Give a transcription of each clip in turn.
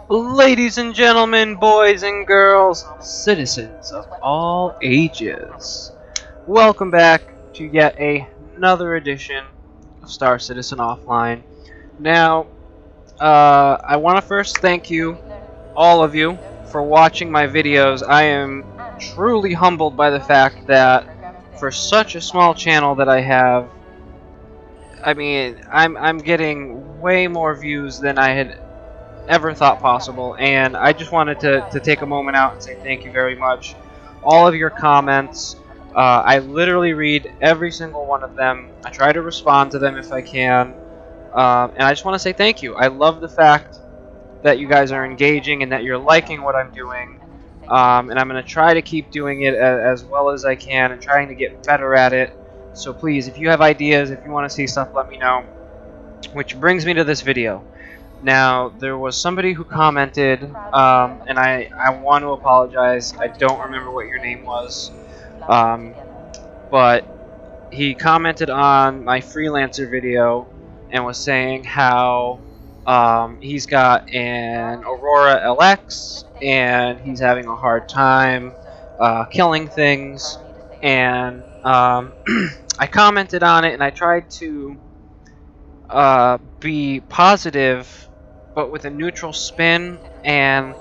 Ladies and gentlemen, boys and girls, citizens of all ages, welcome back to yet another edition of Star Citizen Offline. Now, I want to first thank you, all of you, for watching my videos. I am truly humbled by the fact that for such a small channel that I have, I mean, I'm getting way more views than I had ever thought possible, and I just wanted to take a moment out and say thank you very much. All of your comments, I literally read every single one of them. I try to respond to them if I can, and I just want to say thank you. I love the fact that you guys are engaging and that you're liking what I'm doing, and I'm going to try to keep doing it as well as I can and trying to get better at it. So please, if you have ideas, if you want to see stuff, let me know. Which brings me to this video. Now, there was somebody who commented, and I want to apologize. I don't remember what your name was, but he commented on my freelancer video and was saying how he's got an Aurora LX and he's having a hard time killing things, and I commented on it and I tried to be positive but with a neutral spin, and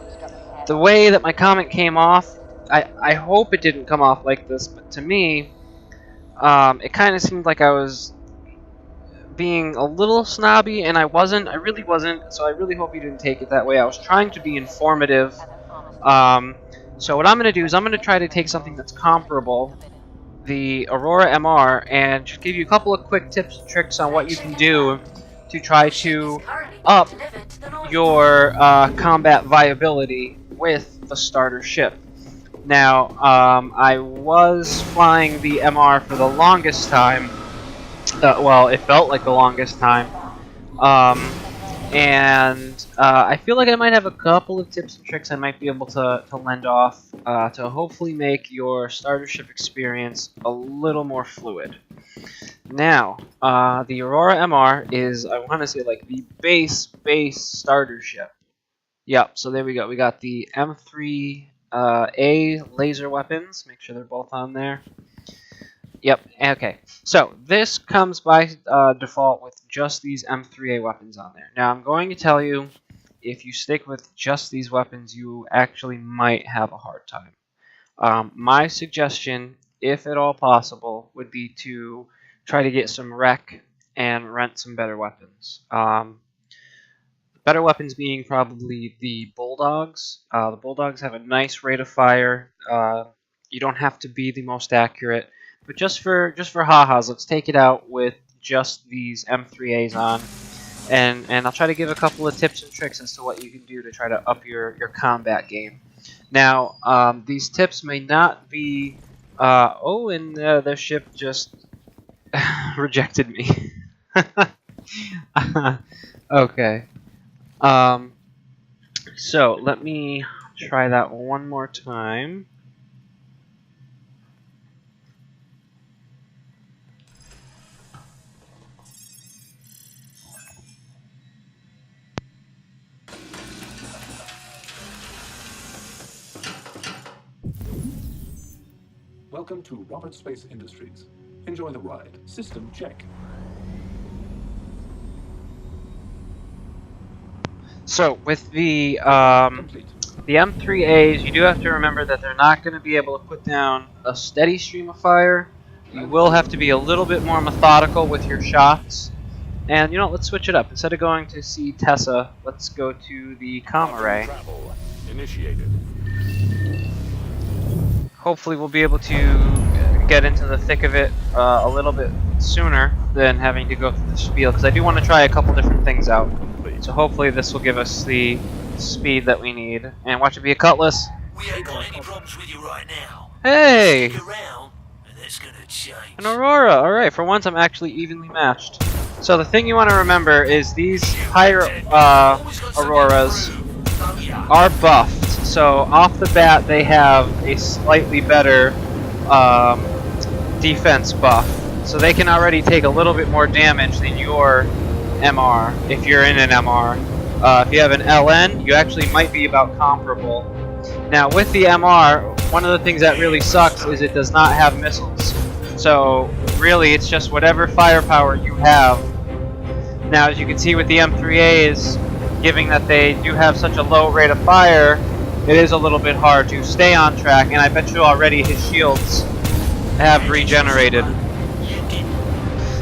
the way that my comment came off, I hope it didn't come off like this, but to me it kind of seemed like I was being a little snobby, and I really wasn't, so I really hope you didn't take it that way. I was trying to be informative. So what I'm going to do is I'm going to try to take something that's comparable, the Aurora MR, and just give you a couple of quick tips and tricks on what you can do to try to up your combat viability with the starter ship. Now, I was flying the MR for the longest time. Well, it felt like the longest time. And I feel like I might have a couple of tips and tricks I might be able to lend off to hopefully make your starter ship experience a little more fluid. Now, the Aurora MR is, I want to say, like the base starter ship. Yep, so there we go. We got the M3A laser weapons. Make sure they're both on there. Yep, okay. So, this comes by default with just these M3A weapons on there. Now, I'm going to tell you, if you stick with just these weapons, you actually might have a hard time. My suggestion, if at all possible, would be to try to get some rec and rent some better weapons. Better weapons being probably the Bulldogs. The Bulldogs have a nice rate of fire. You don't have to be the most accurate. But just for ha-has, let's take it out with just these M3As on, and I'll try to give a couple of tips and tricks as to what you can do to try to up your combat game. Now, these tips may not be. Oh, and their ship just rejected me. Okay. So let me try that one more time. Welcome to Robert Space Industries. Enjoy the ride. System check. So with the M3As, you do have to remember that they're not going to be able to put down a steady stream of fire. You will have to be a little bit more methodical with your shots. And you know, let's switch it up. Instead of going to see Tessa, let's go to the comm array. Travel initiated. Hopefully we'll be able to get into the thick of it a little bit sooner than having to go through the spiel, because I do want to try a couple different things out. So hopefully this will give us the speed that we need. And watch it be a cutlass. We ain't got any problems with you right now. Hey! Stick around, and that's gonna change. An Aurora! Alright, for once I'm actually evenly matched. So the thing you want to remember is these higher Auroras are buffed. So off the bat they have a slightly better defense buff. So they can already take a little bit more damage than your MR, if you're in an MR. If you have an LN, you actually might be about comparable. Now, with the MR, one of the things that really sucks is it does not have missiles. So, really, it's just whatever firepower you have. Now, as you can see with the M3As, given that they do have such a low rate of fire, it is a little bit hard to stay on track, and I bet you already his shields have regenerated.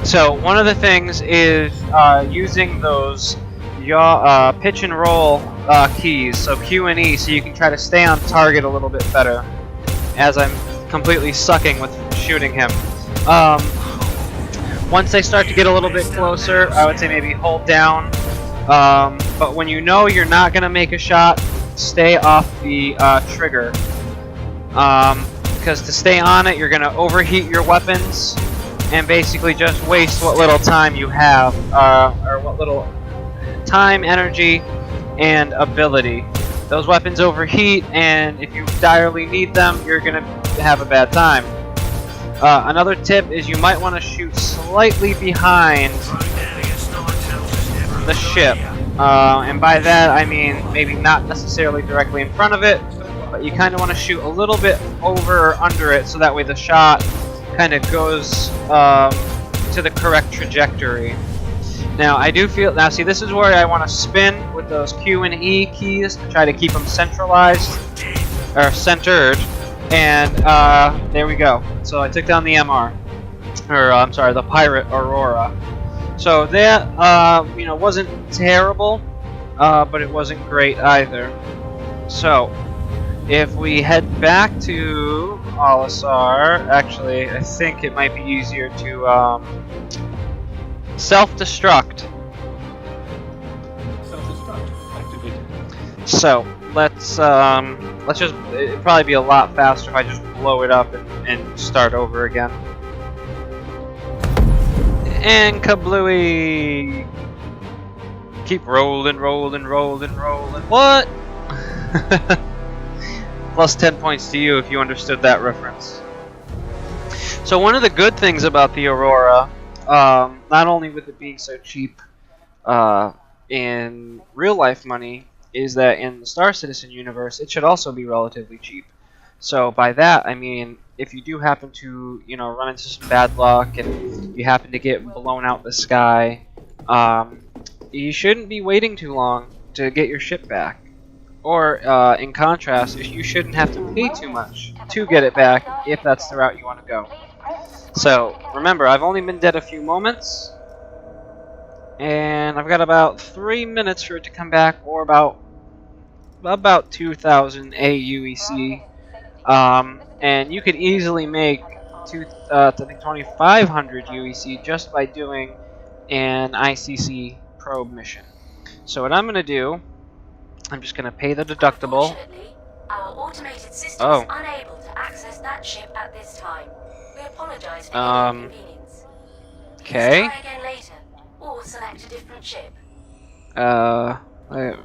So, one of the things is using those pitch and roll keys, so Q and E, so you can try to stay on target a little bit better, as I'm completely sucking with shooting him. Once they start to get a little bit closer, I would say maybe hold down, but when you know you're not going to make a shot, stay off the trigger, because to stay on it, you're going to overheat your weapons, and basically just waste what little time you have, or what little time, energy, and ability. Those weapons overheat, and if you direly need them, you're going to have a bad time. Another tip is you might want to shoot slightly behind the ship. And by that, I mean maybe not necessarily directly in front of it, but you kind of want to shoot a little bit over or under it, so that way the shot kind of goes to the correct trajectory. Now, I do feel... Now, see, this is where I want to spin with those Q and E keys to try to keep them centralized, or centered, and there we go. So I took down the MR, or I'm sorry, the Pirate Aurora. So that, you know, wasn't terrible, but it wasn't great either. So, if we head back to Olisar, actually, I think it might be easier to, self-destruct. Self-destruct activated. So let's just. It'd probably be a lot faster if I just blow it up and start over again. And kablooey! Keep rolling, rolling, rolling, rolling. What? Plus 10 points to you if you understood that reference. So one of the good things about the Aurora, not only with it being so cheap in real life money, is that in the Star Citizen universe, it should also be relatively cheap. So by that, I mean, if you do happen to, you know, run into some bad luck and you happen to get blown out the sky, you shouldn't be waiting too long to get your ship back. Or, in contrast, you shouldn't have to pay too much to get it back if that's the route you want to go. So, remember, I've only been dead a few moments, and I've got about 3 minutes for it to come back, or about 2,000 AUEC. And you could easily make 2,500 UEC just by doing an ICC probe mission. So what I'm going to do, I'm just going to pay the deductible. Unfortunately, our automated system is unable to access that ship at this time. We apologize for any inconvenience. Okay. Try again later, or select a different ship. Alright,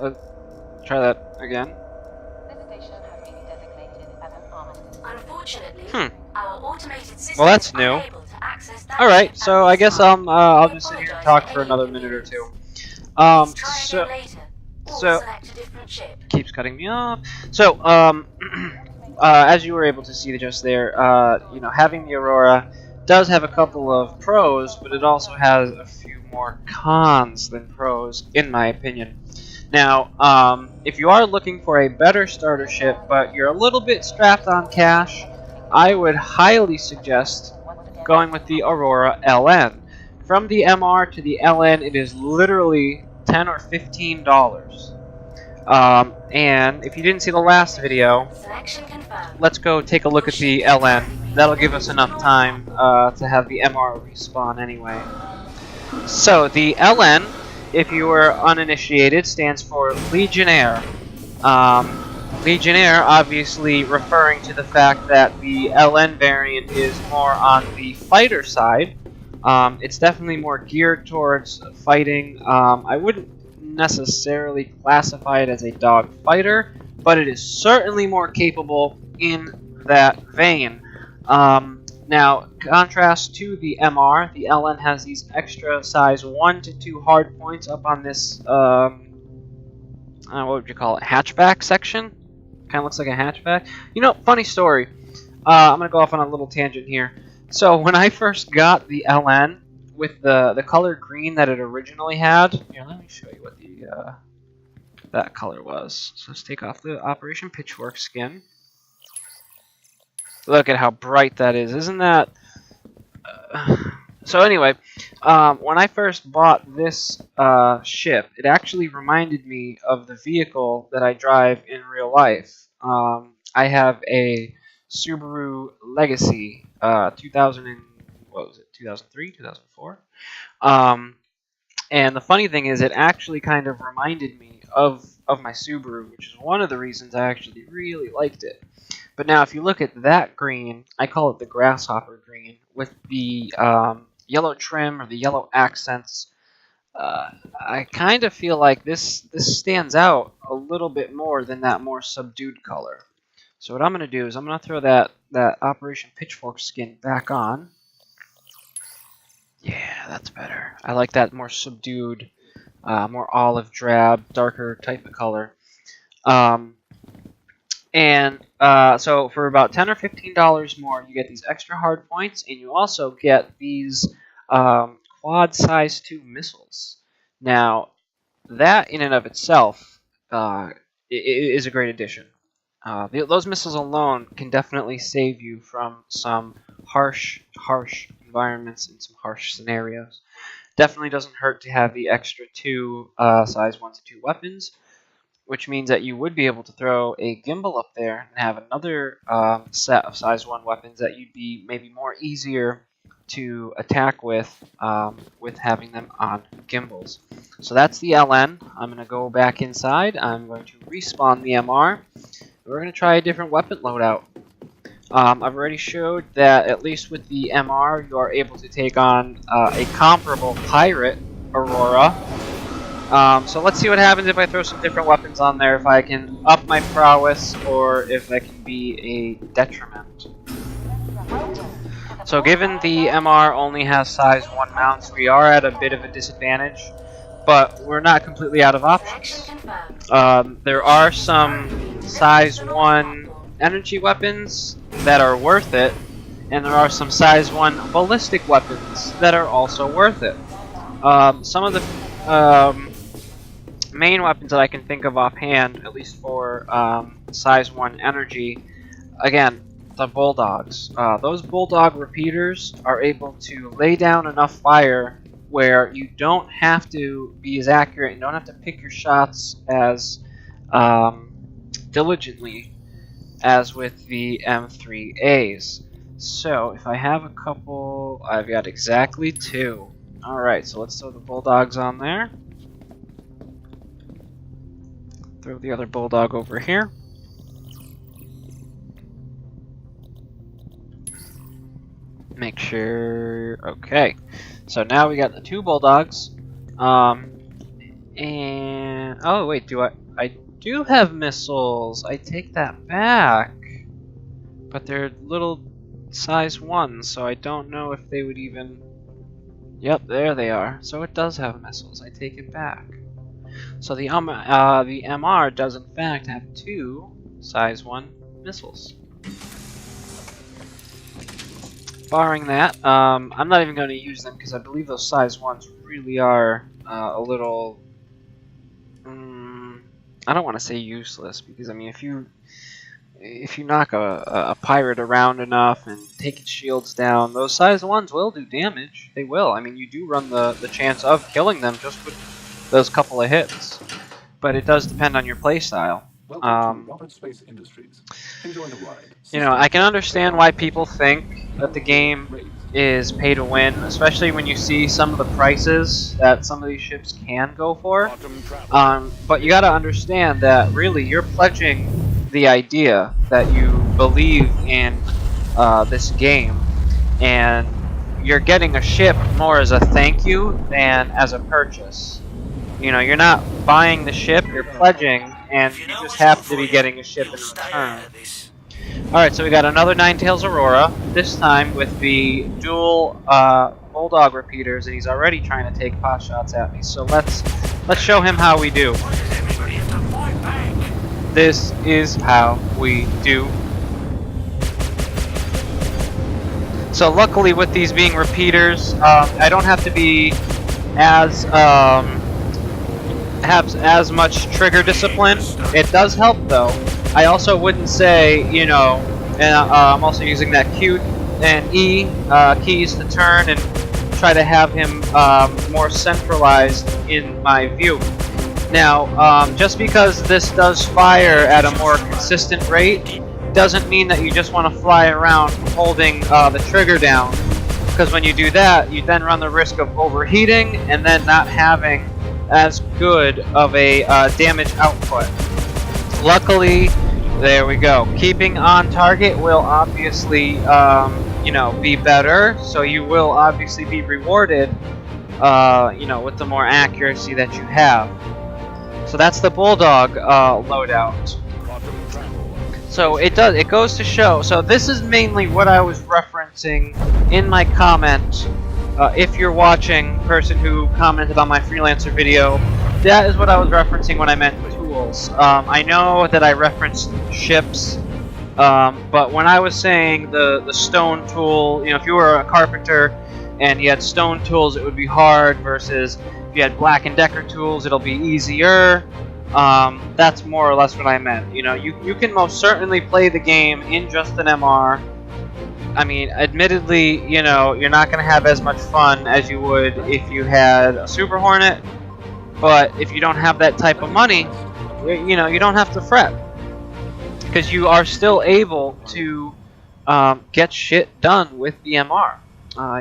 let's try that again. Unfortunately, our automated system Well, that's is new. unable to access that Alright, ship so at I this guess time. I'll just sit here and talk for another minute or two. Please try again later, or so select a different ship. keeps cutting me off. So, as you were able to see just there, you know, having the Aurora does have a couple of pros, but it also has a few more cons than pros, in my opinion. Now, if you are looking for a better starter ship, but you're a little bit strapped on cash, I would highly suggest going with the Aurora LN. From the MR to the LN, it is literally $10 or $15. And if you didn't see the last video, Selection confirmed. let's go take a look at the LN. That'll give us enough time to have the MR respawn anyway. So, the LN, if you are uninitiated, stands for Legionnaire. Legionnaire obviously referring to the fact that the LN variant is more on the fighter side. It's definitely more geared towards fighting. I wouldn't necessarily classify it as a dog fighter, but it is certainly more capable in that vein. Now, contrast to the MR, the LN has these extra size 1 to 2 hard points up on this, what would you call it, hatchback section? Kind of looks like a hatchback. You know, funny story. I'm going to go off on a little tangent here. So, when I first got the LN, with the color green that it originally had, here, let me show you what the that color was. So let's take off the Operation Pitchfork skin. Look at how bright that is. Isn't that... So anyway, when I first bought this ship, it actually reminded me of the vehicle that I drive in real life. I have a Subaru Legacy 2000 and, what was it, 2003, 2004? And the funny thing is, it actually kind of reminded me of my Subaru, which is one of the reasons I actually really liked it. But now, if you look at that green, I call it the grasshopper green, with the yellow trim or the yellow accents. I kind of feel like this stands out a little bit more than that more subdued color. So what I'm going to do is I'm going to throw that Operation Pitchfork skin back on. Yeah, that's better. I like that more subdued, more olive drab, darker type of color. So for about $10 or $15 more, you get these extra hard points, and you also get these quad size 2 missiles. Now, that in and of itself is a great addition. Those missiles alone can definitely save you from some harsh environments and some harsh scenarios. Definitely doesn't hurt to have the extra 2 size 1 to 2 weapons, which means that you would be able to throw a gimbal up there and have another set of size 1 weapons that you'd be maybe more easier to attack with having them on gimbals. So that's the LN. I'm going to go back inside. I'm going to respawn the MR. We're going to try a different weapon loadout. I've already showed that at least with the MR, you are able to take on a comparable pirate Aurora. So let's see what happens if I throw some different weapons on there, if I can up my prowess or if I can be a detriment. So given the MR only has size 1 mounts, we are at a bit of a disadvantage, but we're not completely out of options. There are some size 1 energy weapons that are worth it, and there are some size 1 ballistic weapons that are also worth it. Some of the main weapons that I can think of offhand, at least for size 1 energy, again, the bulldogs. Those bulldog repeaters are able to lay down enough fire where you don't have to be as accurate and don't have to pick your shots as diligently as with the M3As. So if I have a couple, I've got exactly 2. Alright, so let's throw the bulldogs on there. Throw the other bulldog over here. Make sure... Okay. So now we got the 2 bulldogs. And... Oh, wait, I do have missiles. I take that back. But they're little size 1s, so I don't know if they would even... Yep, there they are. So it does have missiles. I take it back. So the MR does in fact have 2 size 1 missiles. Barring that, I'm not even going to use them because I believe those size 1s really are a little... I don't want to say useless, because I mean if you knock a pirate around enough and take its shields down, those size 1s will do damage. They will. I mean, you do run the chance of killing them just with those couple of hits, but it does depend on your playstyle. You know, I can understand why people think that the game is pay to win, especially when you see some of the prices that some of these ships can go for. But you got to understand that really you're pledging the idea that you believe in this game, and you're getting a ship more as a thank you than as a purchase. You know, you're not buying the ship, you're pledging, and you just happen to be getting a ship in return. Alright, so we got another Ninetales Aurora, this time with the dual Bulldog repeaters, and he's already trying to take pot shots at me. So let's show him how we do. Why does everybody have to fight back? This is how we do. So luckily with these being repeaters, I don't have to be as have as much trigger discipline. It does help though. I also wouldn't say, you know, and I'm also using that Q and E keys to turn and try to have him more centralized in my view. Now, just because this does fire at a more consistent rate doesn't mean that you just want to fly around holding the trigger down, because when you do that, you then run the risk of overheating and then not having as good of a damage output. Luckily, there we go. Keeping on target will obviously, you know, be better, so you will obviously be rewarded, you know, with the more accuracy that you have. So that's the Bulldog loadout. So it goes to show. So this is mainly what I was referencing in my comment. If you're watching, person who commented on my freelancer video, that is what I was referencing when I meant tools. I know that I referenced ships, but when I was saying the stone tool, you know, if you were a carpenter and you had stone tools, it would be hard, versus if you had Black & Decker tools, it'll be easier. That's more or less what I meant. You know, you can most certainly play the game in just an MR. I mean, admittedly, you know, you're not going to have as much fun as you would if you had a Super Hornet, but if you don't have that type of money, you know, you don't have to fret, because you are still able to get shit done with the MR.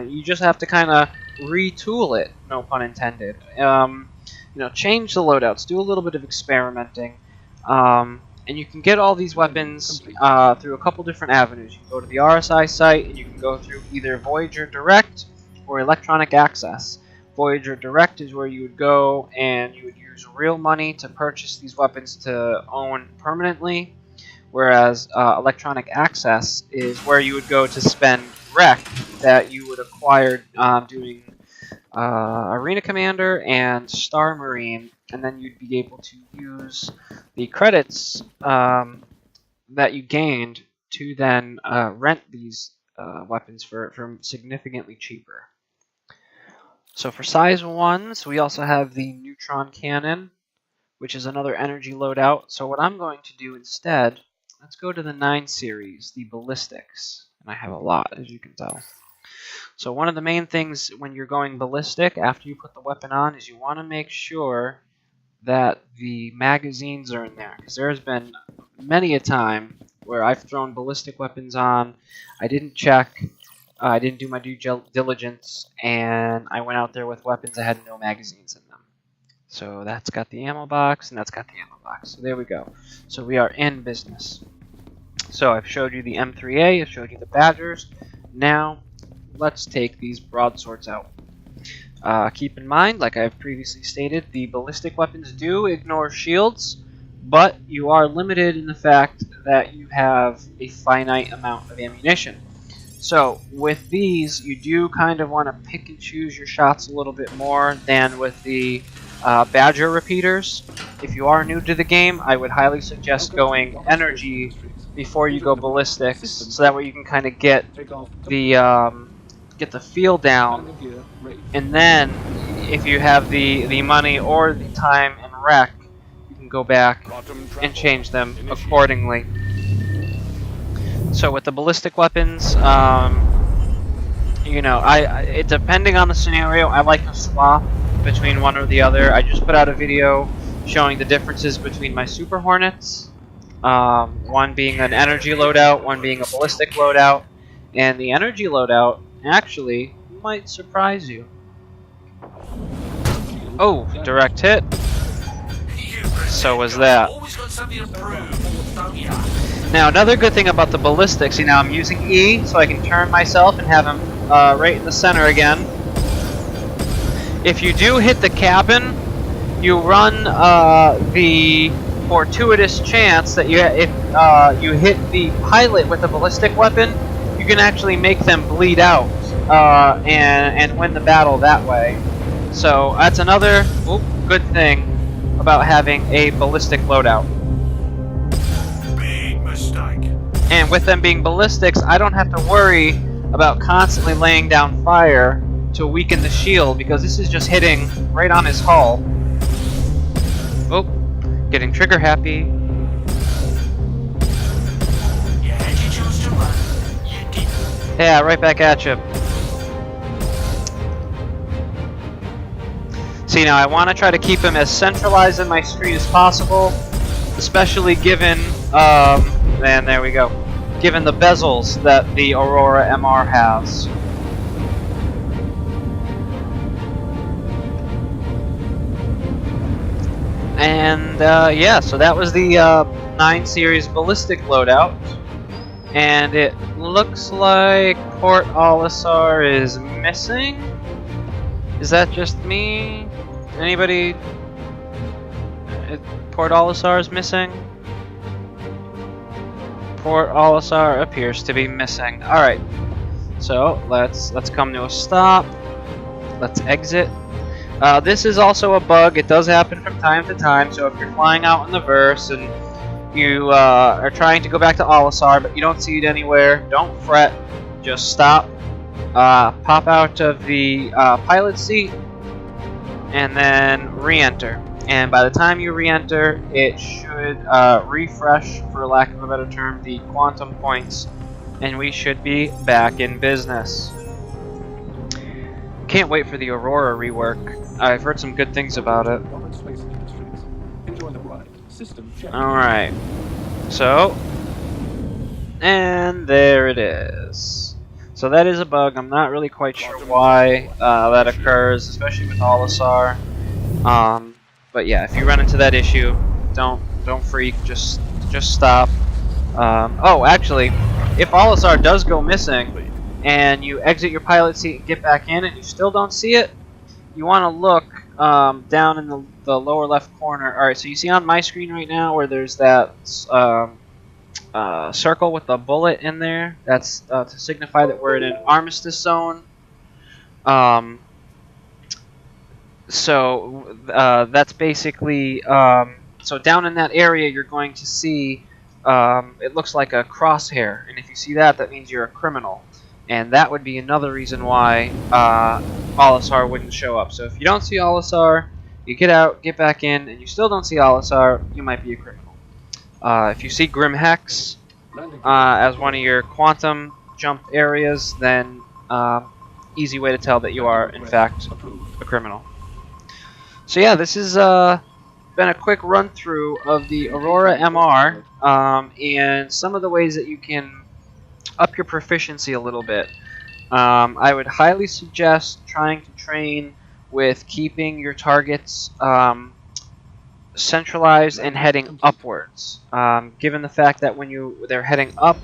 You just have to kind of retool it, no pun intended. You know, change the loadouts, do a little bit of experimenting, and you can get all these weapons through a couple different avenues. You can go to the RSI site, and you can go through either Voyager Direct or Electronic Access. Voyager Direct is where you would go and you would use real money to purchase these weapons to own permanently, whereas Electronic Access is where you would go to spend rec that you would acquire doing Arena Commander and Star Marine, and then you'd be able to use the credits that you gained to then rent these weapons for significantly cheaper. So for size 1s, we also have the Neutron Cannon, which is another energy loadout. So what I'm going to do instead, let's go to the 9 series, the Ballistics. And I have a lot, as you can tell. So one of the main things when you're going ballistic, after you put the weapon on, is you want to make sure that the magazines are in there. Because there has been many a time where I've thrown ballistic weapons on, I didn't check, I didn't do my due diligence, and I went out there with weapons that had no magazines in them. So that's got the ammo box, and that's got the ammo box. So there we go. So we are in business. So I've showed you the M3A, I've showed you the Badgers. Now, let's take these broadswords out. Keep in mind, like I've previously stated, the ballistic weapons do ignore shields, but you are limited in the fact that you have a finite amount of ammunition. So with these, you do kind of want to pick and choose your shots a little bit more than with the Badger repeaters. If you are new to the game, I would highly suggest going energy before you go ballistics, so that way you can kind of get the feel down, and then if you have the money or the time and rec, you can go back and change them accordingly. So with the ballistic weapons, you know, it depending on the scenario, I like to swap between one or the other. I just put out a video showing the differences between my Super Hornets, one being an energy loadout, one being a ballistic loadout, and the energy loadout actually might surprise you. Oh, direct hit. So was that. Now another good thing about the ballistics, see now I'm using E so I can turn myself and have him right in the center again. If you do hit the cabin, you run the fortuitous chance that if you hit the pilot with a ballistic weapon, you can actually make them bleed out and win the battle that way. So that's another good thing about having a ballistic loadout. Big mistake. And with them being ballistics, I don't have to worry about constantly laying down fire to weaken the shield, because this is just hitting right on his hull. Oh, getting trigger happy. You had your chance to run. You didn't. Yeah, right back at you. See, now I want to try to keep him as centralized in my street as possible, especially given, and there we go, given the bezels that the Aurora MR has. And yeah, so that was the 9 series ballistic loadout, and it looks like Port Olisar is missing. Is that just me? Anybody? Port Olisar is missing. Port Olisar appears to be missing. All right, so let's come to a stop. Let's exit. This is also a bug. It does happen from time to time. So if you're flying out in the verse and you are trying to go back to Olisar, but you don't see it anywhere, don't fret. Just stop. Pop out of the pilot seat and then re-enter. And by the time you re-enter, it should refresh, for lack of a better term, the quantum points, and we should be back in business. Can't wait for the Aurora rework. I've heard some good things about it. Rocket Space Industries. Enjoy the ride. System check. Alright. So, and there it is. So that is a bug. I'm not really quite sure why that occurs, especially with Olisar. But yeah, if you run into that issue, don't freak. Just stop. Oh, actually, if Olisar does go missing and you exit your pilot seat and get back in and you still don't see it, you want to look down in the lower left corner. Alright, so you see on my screen right now where there's that circle with a bullet in there. That's to signify that we're in an armistice zone. So that's basically, so down in that area you're going to see, it looks like a crosshair, and if you see that, that means you're a criminal. And that would be another reason why Olisar wouldn't show up. So if you don't see Olisar, you get out, get back in, and you still don't see Olisar, you might be a criminal. If you see Grim Hex as one of your quantum jump areas, then easy way to tell that you are, in fact, a criminal. So yeah, this has been a quick run through of the Aurora MR and some of the ways that you can up your proficiency a little bit. I would highly suggest trying to train with keeping your targets centralized and heading upwards. Given the fact that when they're heading up,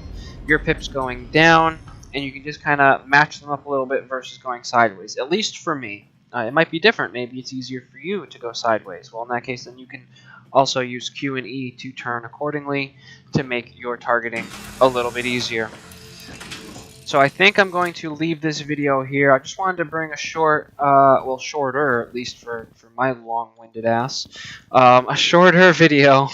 your pip's going down, and you can just kind of match them up a little bit versus going sideways. At least for me. It might be different. Maybe it's easier for you to go sideways. Well, in that case, then you can also use Q and E to turn accordingly to make your targeting a little bit easier. So I think I'm going to leave this video here. I just wanted to bring a short, well, shorter, at least for my long-winded ass, a shorter video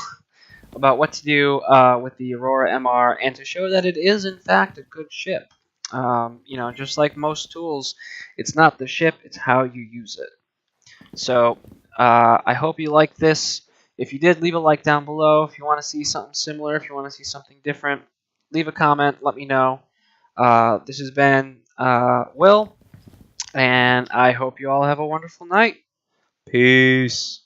about what to do with the Aurora MR, and to show that it is, in fact, a good ship. You know, just like most tools, it's not the ship, it's how you use it. So, I hope you liked this. If you did, leave a like down below. If you want to see something similar, if you want to see something different, leave a comment, let me know. This has been Will, and I hope you all have a wonderful night. Peace.